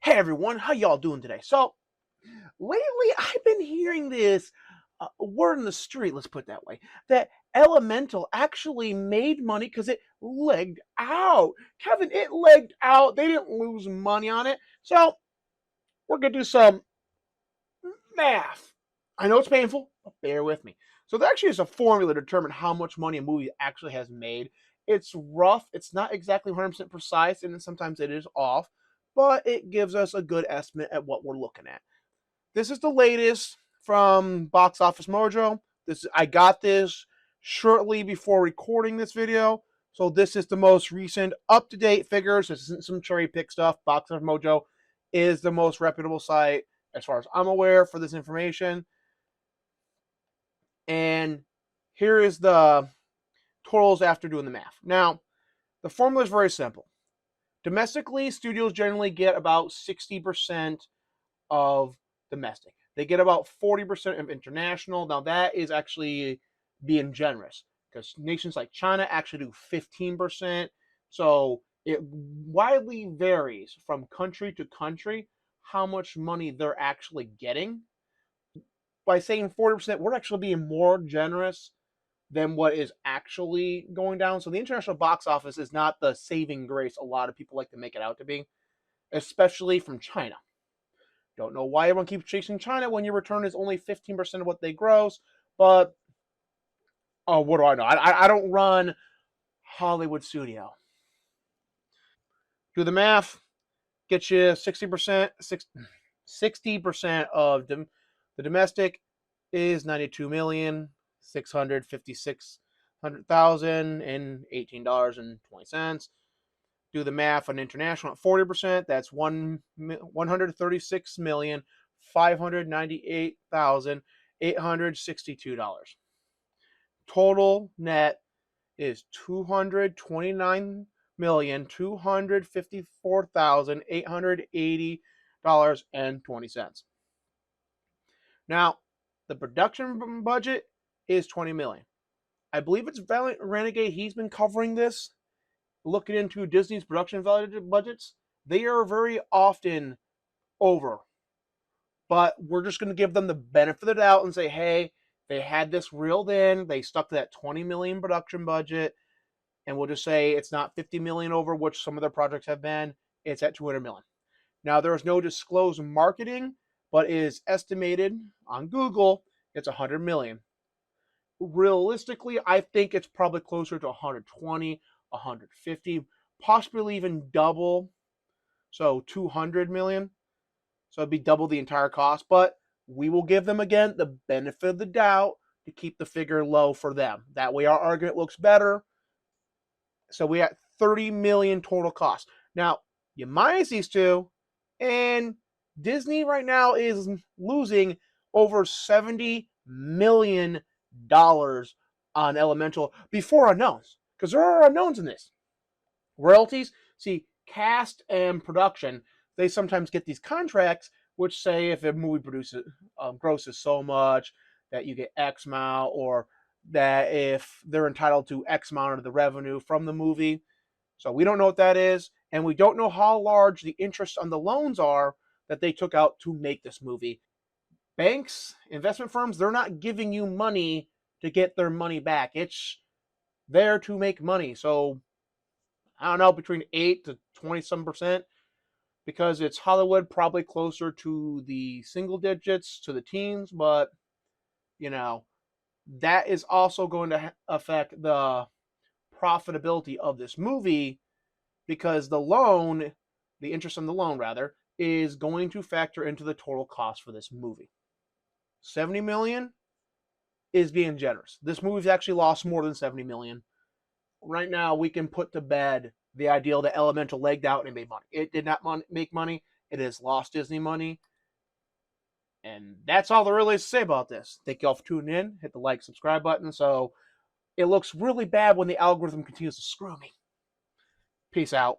Hey everyone, how y'all doing today? So lately, I've been hearing this word in the street. Let's put it that way. That Elemental actually made money because it legged out. Kevin, it legged out. They didn't lose money on it. So we're gonna do some math. I know it's painful, but bear with me. So there actually is a formula to determine how much money a movie actually has made. It's rough. It's not exactly 100% precise, and sometimes it is off, but it gives us a good estimate at what we're looking at. This is the latest from Box Office Mojo. I got this shortly before recording this video, so this is the most recent up-to-date figures. This isn't some cherry pick stuff. Box Office Mojo is the most reputable site as far as I'm aware for this information. And here is the totals after doing the math. Now, the formula is very simple. Domestically, studios generally get about 60% of domestic. They get about 40% of international. Now, that is actually being generous because nations like China actually do 15%. So it widely varies from country to country how much money they're actually getting. By saying 40%, we're actually being more generous than what is actually going down. So the international box office is not the saving grace a lot of people like to make it out to be, especially from China. Don't know why everyone keeps chasing China when your return is only 15% of what they gross, but oh, what do I know? I don't run Hollywood studio. Do the math, get you 60%. 60% of the domestic is 92,656,018.20. Do the math on international at 40%. That's 136,598,862. Total net is $229,254,880.20. Now, the production budget is $20 million. I believe it's Valiant Renegade. He's been covering this, looking into Disney's production budgets. They are very often over, but we're just going to give them the benefit of the doubt and say, hey, they had this reeled in. They stuck to that $20 million production budget, and we'll just say it's not $50 million over, which some of their projects have been. It's at $200 million. Now, there is no disclosed marketing, but it is estimated on Google it's $100 million. Realistically, I think it's probably closer to 120, 150, possibly even double. So 200 million. So it'd be double the entire cost, but we will give them again the benefit of the doubt to keep the figure low for them. That way our argument looks better. So we got 30 million total cost. Now, you minus these two, and Disney right now is losing over $70 million on Elemental before unknowns. Because there are unknowns in this. Royalties, see, cast and production, they sometimes get these contracts which say if a movie produces grosses so much that you get X amount, or that if they're entitled to X amount of the revenue from the movie. So we don't know what that is, and we don't know how large the interest on the loans are that they took out to make this movie. Banks, investment firms, they're not giving you money to get their money back. It's there to make money. So I don't know, between 8 to 20 some percent, because it's Hollywood, probably closer to the single digits, to the teens, but you know, that is also going to affect the profitability of this movie, because the interest on the loan rather, is going to factor into the total cost for this movie. 70 million is being generous. This movie's actually lost more than 70 million. Right now, we can put to bed the ideal that Elemental legged out and made money. It did not make money. It has lost Disney money. And that's all there really is to say about this. Thank you all for tuning in. Hit the like, subscribe button. So it looks really bad when the algorithm continues to screw me. Peace out.